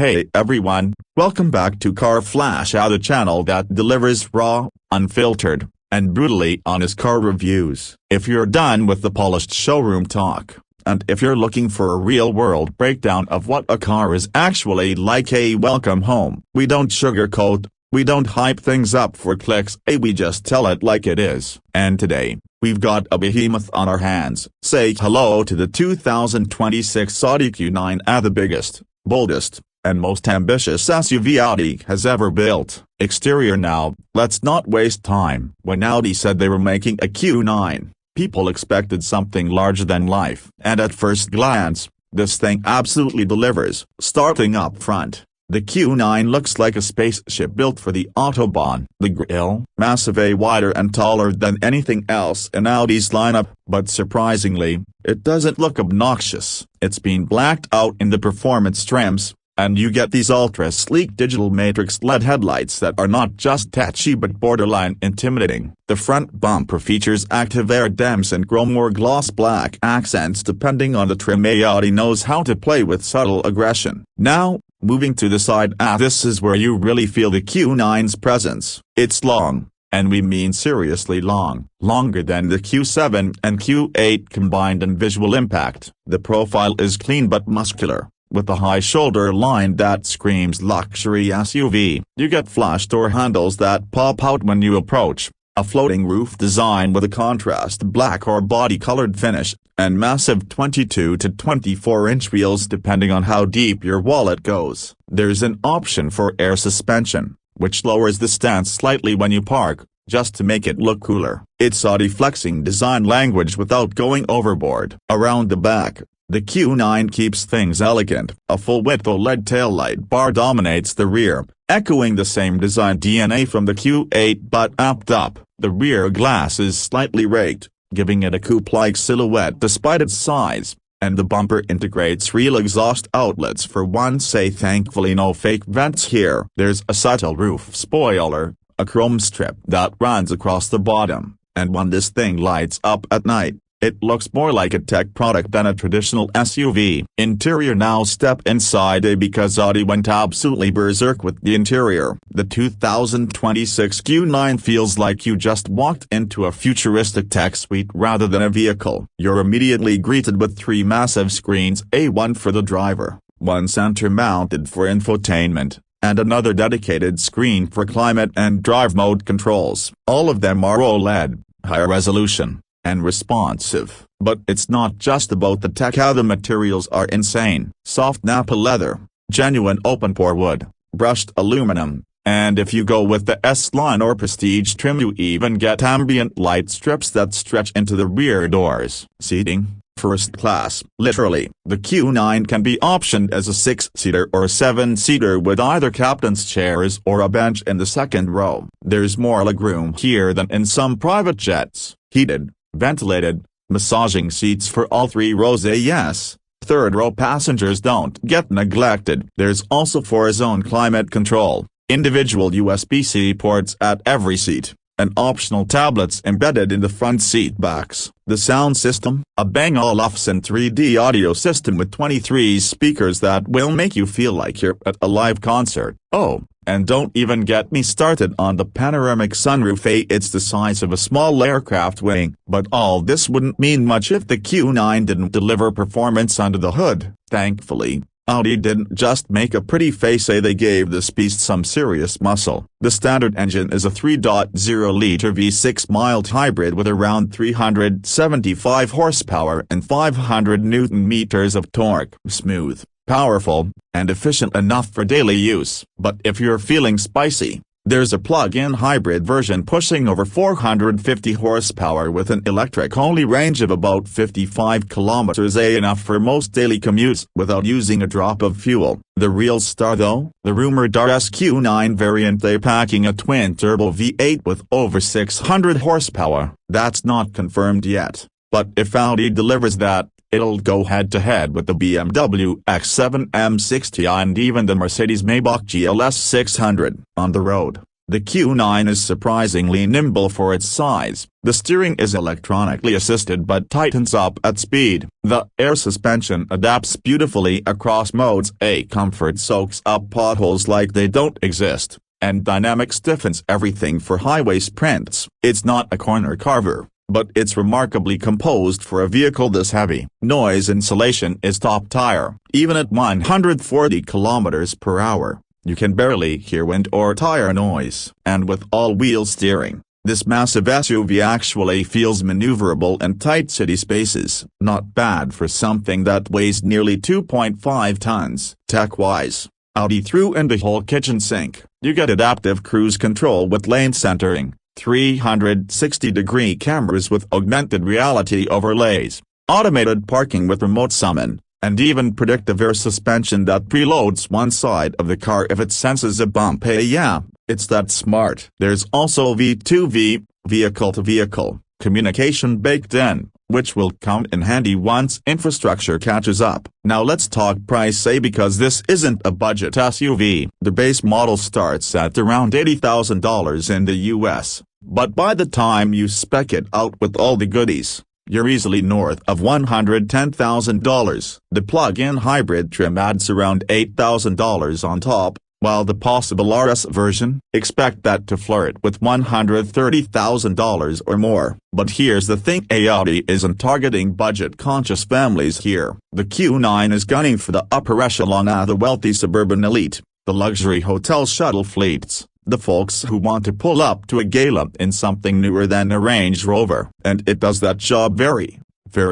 Hey everyone, welcome back to Car Flash, the channel that delivers raw, unfiltered, and brutally honest car reviews. If you're done with the polished showroom talk, and if you're looking for a real-world breakdown of what a car is actually like, welcome home. We don't sugarcoat, we don't hype things up for clicks, we just tell it like it is. And today, we've got a behemoth on our hands. Say hello to the 2026 Audi Q9, the biggest, boldest, and most ambitious SUV Audi has ever built. Exterior now, let's not waste time. When Audi said they were making a Q9, people expected something larger than life. And at first glance, this thing absolutely delivers. Starting up front, the Q9 looks like a spaceship built for the Autobahn. The grille, massive, wider and taller than anything else in Audi's lineup, but surprisingly, it doesn't look obnoxious. It's been blacked out in the performance trims, and you get these ultra-sleek digital matrix LED headlights that are not just touchy but borderline intimidating. The front bumper features active air dams and chrome or gloss black accents depending on the trim. Audi knows how to play with subtle aggression. Now, moving to the side, this is where you really feel the Q9's presence. It's long, and we mean seriously long. Longer than the Q7 and Q8 combined in visual impact. The profile is clean but muscular, with a high shoulder line that screams luxury SUV. You get flush door handles that pop out when you approach, a floating roof design with a contrast black or body-colored finish, and massive 22 to 24-inch wheels depending on how deep your wallet goes. There's an option for air suspension, which lowers the stance slightly when you park, just to make it look cooler. It's Audi flexing design language without going overboard. Around the back, the Q9 keeps things elegant. A full-width OLED taillight bar dominates the rear, echoing the same design DNA from the Q8 but amped up. The rear glass is slightly raked, giving it a coupe-like silhouette despite its size, and the bumper integrates real exhaust outlets for once. Thankfully no fake vents here. There's a subtle roof spoiler, a chrome strip that runs across the bottom, and when this thing lights up at night, it looks more like a tech product than a traditional SUV. Interior. Now step inside, because Audi went absolutely berserk with the interior. The 2026 Q9 feels like you just walked into a futuristic tech suite rather than a vehicle. You're immediately greeted with three massive screens, one for the driver, one center-mounted for infotainment, and another dedicated screen for climate and drive mode controls. All of them are OLED, higher resolution, and responsive. But it's not just about the tech. The materials are insane. Soft Nappa leather, genuine open-pore wood, brushed aluminum, and if you go with the S-Line or Prestige trim you even get ambient light strips that stretch into the rear doors. Seating, first class. Literally, the Q9 can be optioned as a 6-seater or 7-seater with either captain's chairs or a bench in the second row. There's more legroom here than in some private jets. Heated, ventilated, massaging seats for all three rows. Yes, third-row passengers don't get neglected. There's also 4-zone climate control, individual USB-C ports at every seat, and optional tablets embedded in the front seat backs. The sound system, a Bang & Olufsen 3D audio system with 23 speakers that will make you feel like you're at a live concert. Oh, and don't even get me started on the panoramic sunroof. It's the size of a small aircraft wing. But all this wouldn't mean much if the Q9 didn't deliver performance under the hood. Thankfully, Audi didn't just make a pretty face, they gave this beast some serious muscle. The standard engine is a 3.0-liter V6 mild hybrid with around 375 horsepower and 500 Nm of torque. Smooth, powerful, and efficient enough for daily use. But if you're feeling spicy, there's a plug-in hybrid version pushing over 450 horsepower with an electric-only range of about 55 kilometers, enough for most daily commutes without using a drop of fuel. The real star though? The rumored RS-Q9 variant, packing a twin-turbo V8 with over 600 horsepower. That's not confirmed yet, but if Audi delivers that, it'll go head-to-head with the BMW X7 M60 and even the Mercedes-Maybach GLS 600. On the road, The Q9 is surprisingly nimble for its size. The steering is electronically assisted but tightens up at speed. The air suspension adapts beautifully across modes. Comfort soaks up potholes like they don't exist, and dynamic stiffens everything for highway sprints. It's not a corner carver, but it's remarkably composed for a vehicle this heavy. Noise insulation is top tier. Even at 140 km/h, you can barely hear wind or tire noise. And with all-wheel steering, this massive SUV actually feels maneuverable in tight city spaces. Not bad for something that weighs nearly 2.5 tons. Tech-wise, Audi threw in the whole kitchen sink. You get adaptive cruise control with lane centering, 360-degree cameras with augmented reality overlays, automated parking with remote summon, and even predictive air suspension that preloads one side of the car if it senses a bump. Hey, yeah, it's that smart. There's also V2V, vehicle-to-vehicle, communication baked in, which will come in handy once infrastructure catches up. Now let's talk price, because this isn't a budget SUV. The base model starts at around $80,000 in the US, but by the time you spec it out with all the goodies, you're easily north of $110,000. The plug-in hybrid trim adds around $8,000 on top, while the possible RS version, expect that to flirt with $130,000 or more. But here's the thing, Audi isn't targeting budget-conscious families here. The Q9 is gunning for the upper echelon of the wealthy suburban elite, the luxury hotel shuttle fleets, the folks who want to pull up to a gala in something newer than a Range Rover. And it does that job very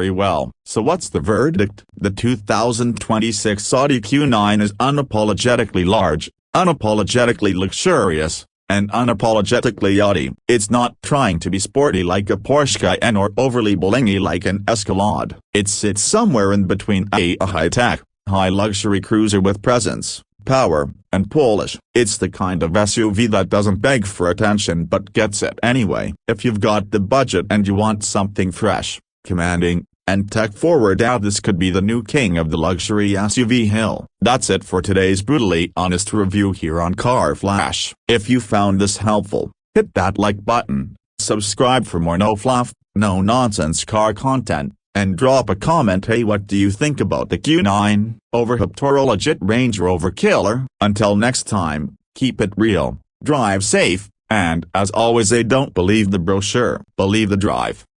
well. So what's the verdict? The 2026 Audi Q9 is unapologetically large, unapologetically luxurious, and unapologetically Audi. It's not trying to be sporty like a Porsche Cayenne or overly blingy like an Escalade. It sits somewhere in between a high-tech, high-luxury cruiser with presence, power, and polish. It's the kind of SUV that doesn't beg for attention but gets it anyway. If you've got the budget and you want something fresh, commanding, and tech-forward, this could be the new king of the luxury SUV hill. That's it for today's brutally honest review here on Car Flash. If you found this helpful, hit that like button, subscribe for more no-fluff, no-nonsense car content, and drop a comment. Hey, what do you think about the Q9, overhyped or a legit Range Rover killer? Until next time, keep it real, drive safe, and as always, don't believe the brochure, believe the drive.